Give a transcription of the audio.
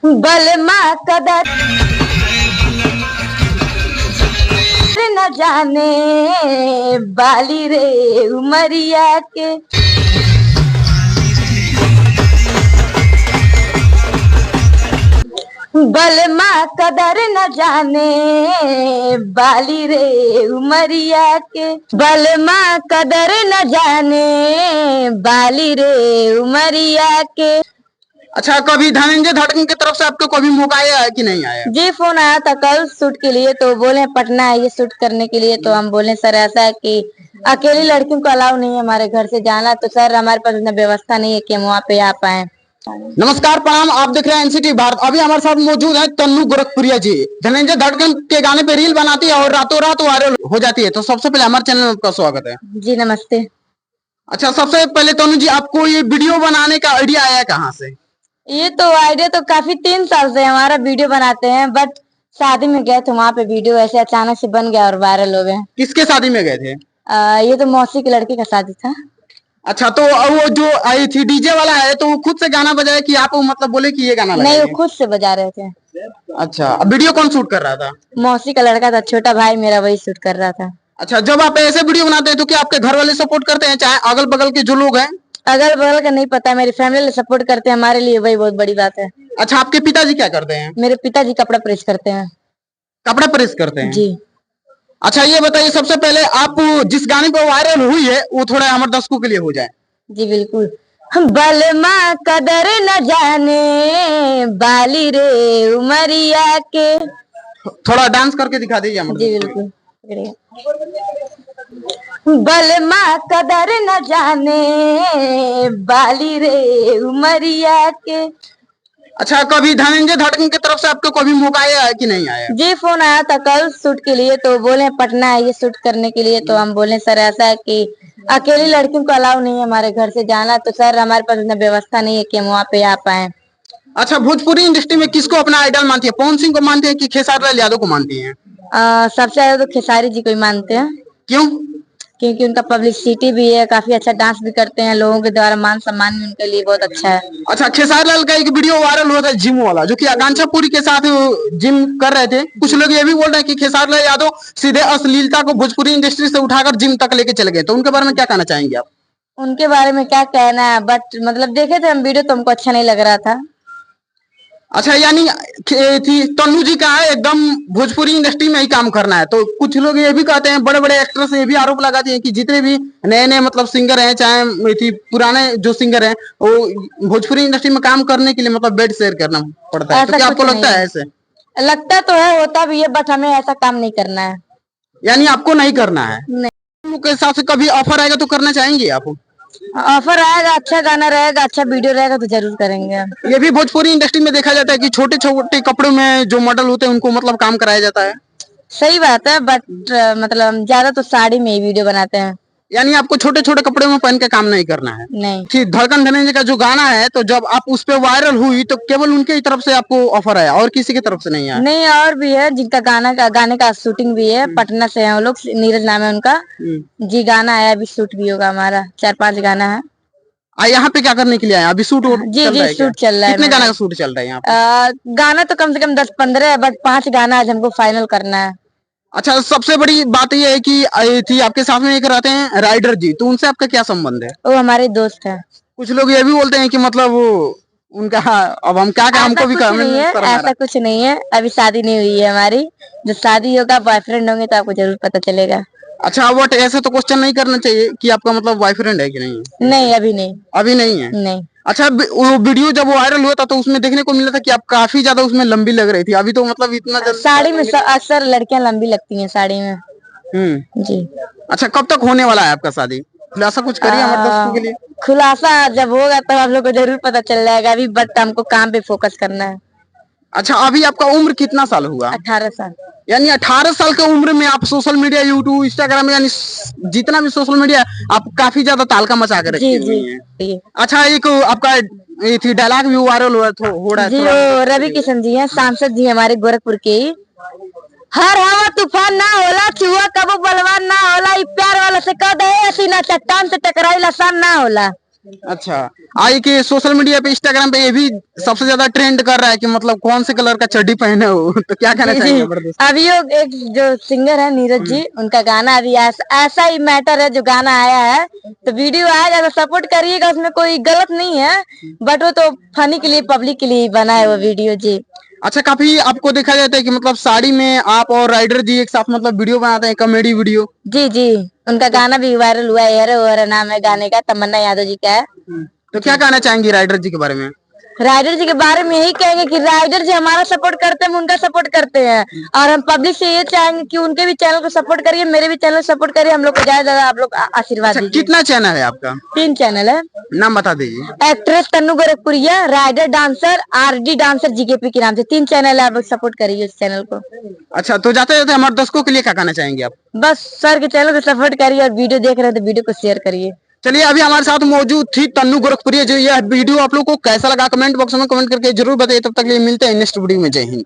बलमा कदर न जाने बाली रे उमरिया के। बलमा कदर न जाने बाली रे उमरिया के। बलमा कदर न जाने बाली रे उमरिया के। अच्छा, कभी धनंजय धड़कन की तरफ से आपको कभी मौका आया है कि नहीं आया? जी, फोन आया था कल शूट के लिए, तो बोले पटना आइए शूट करने के लिए। तो हम बोले सर ऐसा है कि अकेली लड़कियों को अलाउ नहीं है हमारे घर से जाना, तो सर हमारे पास इतना व्यवस्था नहीं है कि हम वहाँ पे आ पाए। नमस्कार, प्रणाम। आप देख रहे हैं एनसीटी भारत। अभी हमारे साथ मौजूद है तन्नू गोरखपुरिया जी। धनंजय धड़कन के गाने पे रील बनाती है और रातों रात वायरल हो जाती है। तो सबसे पहले हमारे चैनल में आपका स्वागत है। जी नमस्ते। अच्छा, सबसे पहले तन्नू जी, आपको ये वीडियो बनाने का आइडिया आया कहाँ से? ये तो आइडिया तो काफी 3 साल से हमारा वीडियो बनाते हैं, बट शादी में गए थे, वहाँ पे वीडियो ऐसे अचानक से बन गया और वायरल हो गए। किसके शादी में गए थे? ये तो मौसी के लड़के का शादी था। अच्छा, तो वो जो आई थी डीजे वाला है, तो वो खुद से गाना बजाया कि आप मतलब बोले कि ये गाना नहीं, लगाइए? वो खुद से बजा रहे थे। अच्छा, अब वीडियो कौन शूट कर रहा था? मौसी का लड़का था, छोटा भाई मेरा, वही शूट कर रहा था। अच्छा, जब आप ऐसे वीडियो बनाते हैं तो क्या आपके घर वाले सपोर्ट करते हैं, चाहे अगल बगल के जो लोग हैं? अगल बगल का नहीं पता, मेरी फैमिली सपोर्ट करते हैं, हमारे लिए वही बहुत बड़ी बात है। अच्छा, आपके पिताजी क्या करते हैं? मेरे पिताजी कपड़ा प्रेस करते हैं। कपड़ा प्रेस करते हैं जी। अच्छा, ये बताइए सबसे पहले आप जिस गाने पर वायरल हुई है वो थोड़ा हमारे दर्शकों के लिए हो जाए। जी बिल्कुल। बलमा कदर न जाने बाली रे उमरिया के। थोड़ा डांस करके दिखा दीजिए हमारे जी दर्शकों बिल्कुल। बलमा कदर न जाने बाली रे उमरिया के। को। अच्छा, कभी धनंजय धड़कन की तरफ से आपको कभी मौका आया है कि नहीं आया? जी, फोन आया था कल शूट के लिए, तो बोले पटना आइए शूट करने के लिए। तो हम बोले सर ऐसा है कि अकेली लड़कियों को अलाउ नहीं है हमारे घर से जाना, तो सर हमारे पास इतना व्यवस्था नहीं है कि हम वहाँ पे आ पाए। अच्छा, भोजपुरी इंडस्ट्री में किसको अपना आइडल मानती है? पवन सिंह को मानती है कि खेसारी लाल यादव को मानती है? सबसे ज्यादा तो खेसारी जी को ही मानते हैं। क्यों? क्योंकि उनका पब्लिसिटी भी है, काफी अच्छा डांस भी करते हैं, लोगों के द्वारा मान सम्मान भी उनके लिए बहुत अच्छा है। अच्छा, खेसारी लाल का एक वीडियो वायरल हुआ था जिम वाला, जो कि आकांक्षा पुरी के साथ जिम कर रहे थे। कुछ लोग ये भी बोल रहे हैं कि खेसारी लाल यादव सीधे अश्लीलता को भोजपुरी इंडस्ट्री से उठाकर जिम तक लेके चले गए। तो उनके बारे में क्या कहना चाहेंगे आप? उनके बारे में क्या कहना है, बट मतलब देखे थे हम वीडियो, तो हमको अच्छा नहीं लग रहा था। अच्छा, यानी थी तन्नू जी का है एकदम भोजपुरी इंडस्ट्री में ही काम करना है। तो कुछ लोग ये भी कहते हैं, बड़े बड़े एक्टर से ये भी आरोप लगाते हैं कि जितने भी नए नए मतलब सिंगर हैं, चाहे थी पुराने जो सिंगर हैं, वो भोजपुरी इंडस्ट्री में काम करने के लिए मतलब बेड शेयर करना पड़ता है। तो क्या आपको लगता है ऐसे? लगता तो है, होता भी है, बट हमें ऐसा काम नहीं करना है। यानी आपको नहीं करना है? नहीं। के हिसाब से कभी ऑफर आएगा तो करना चाहेंगे आप? ऑफर आएगा, अच्छा गाना रहेगा, अच्छा वीडियो रहेगा तो जरूर करेंगे हम। ये भी भोजपुरी इंडस्ट्री में देखा जाता है कि छोटे छोटे कपड़ों में जो मॉडल होते हैं उनको मतलब काम कराया जाता है। सही बात है, बट मतलब हम ज्यादा तो साड़ी में ही वीडियो बनाते हैं। यानी आपको छोटे छोटे कपड़े में पहन के काम नहीं करना है? नहीं। कि धड़कन धनंजय का जो गाना है, तो जब आप उस पे वायरल हुई तो केवल उनके ही तरफ से आपको ऑफर आया और किसी की तरफ से नहीं आया? नहीं, और भी है जिनका गाने का शूटिंग भी है, पटना से है वो लोग, नीरज नाम है उनका। जी, गाना आया, अभी शूट भी होगा हमारा, 4-5 गाना है। यहाँ पे क्या करने के लिए आया? अभी शूट जी जी, शूट चल रहा है। कितने गाना का शूट चल रहा है यहाँ पे? गाना तो कम से कम 10-15 है, बट 5 गाना आज हमको फाइनल करना है। अच्छा, सबसे बड़ी बात यह है कि थी आपके साथ में एक रहते हैं राइडर जी, तो उनसे आपका क्या संबंध है? वो हमारे दोस्त है। कुछ लोग ये भी बोलते हैं कि मतलब वो उनका, अब हम क्या हमको भी ऐसा कुछ नहीं है, अभी शादी नहीं हुई है हमारी। जब शादी होगा, बॉयफ्रेंड होंगे, तो आपको जरूर पता चलेगा। अच्छा, बट ऐसे तो क्वेश्चन नहीं करना चाहिए कि आपका मतलब बॉयफ्रेंड है कि नहीं? नहीं, अभी नहीं। अभी नहीं है? नहीं। अच्छा, वो वीडियो जब वायरल हुआ था तो उसमें देखने को मिला था कि आप काफी ज्यादा उसमें लंबी लग रही थी। अभी तो मतलब इतना साड़ी में अक्सर लड़कियां लंबी लगती हैं साड़ी में। जी। अच्छा, कब तक होने वाला है आपका शादी? खुलासा कुछ करिए हमारे दोस्तों के लिए। खुलासा जब होगा तब आप लोग को जरूर पता चल जाएगा, अभी बट हमको काम पे फोकस करना है। अच्छा, अभी आपका उम्र कितना साल हुआ? 18 साल। यानी 18 साल की उम्र में आप सोशल मीडिया, यूट्यूब, इंस्टाग्राम, यानी जितना भी सोशल मीडिया आप काफी ज्यादा तालका मचा के रखी हुई हैं। अच्छा, एक आपका ये थी डायलॉग भी वायरल हो रहा है। जी, वो रवि किशन जी हैं, सांसद जी हमारे गोरखपुर के। हर हवा तूफान ना होला, चूहा कबो बलवान ना होला, प्यार वाला से कह दे सीना चट्टान से टकराई लसान ना होला। अच्छा, आई कि सोशल मीडिया पे इंस्टाग्राम पे ये भी सबसे ज्यादा ट्रेंड कर रहा है कि मतलब कौन से कलर का चड्डी पहने हो तो क्या कहना जी चाहेंगे जी। जबरदस्त? अभी वो एक जो सिंगर है नीरज जी, उनका गाना अभी ऐसा ही मैटर है, जो गाना आया है तो वीडियो आएगा तो सपोर्ट करिएगा, उसमें कोई गलत नहीं है, बट वो तो फनी के लिए, पब्लिक के लिए बना है वो वीडियो जी। अच्छा, काफी आपको देखा जाता है कि मतलब साड़ी में आप और राइडर जी एक साथ मतलब वीडियो बनाते हैं, कॉमेडी वीडियो। जी जी, उनका गाना भी वायरल हुआ है, हेरो हेरो नाम है गाने का, तमन्ना यादव जी का है। तो क्या कहना चाहेंगे राइडर जी के बारे में? राइडर जी के बारे में यही कहेंगे कि राइडर जी हमारा सपोर्ट करते हैं, हम उनका सपोर्ट करते हैं, और हम पब्लिक से ये चाहेंगे कि उनके भी चैनल को सपोर्ट करिए, मेरे भी चैनल सपोर्ट करिए, हम लोग को ज्यादा ज्यादा आप लोग आशीर्वाद अच्छा, दीजिए। कितना चैनल है आपका? 3 चैनल है। नाम बता दीजिए। Actress Tannu Gorakhpuriya, rider dancer, RD dancer GKP के नाम से 3 चैनल है, आप लोग सपोर्ट करिए उस चैनल को। अच्छा, तो जाते जाते हमारे दर्शकों के लिए क्या कहना चाहेंगे आप? बस सर के चैनल को सपोर्ट करिए, और वीडियो देख रहे हैं तो वीडियो को शेयर करिए। चलिए, अभी हमारे साथ मौजूद थी तन्नू गोरखपुरिया। जो यह वीडियो आप लोग को कैसा लगा कमेंट बॉक्स में कमेंट करके जरूर बताइए। तब तक के लिए मिलते हैं नेक्स्ट वीडियो में। जय हिंद।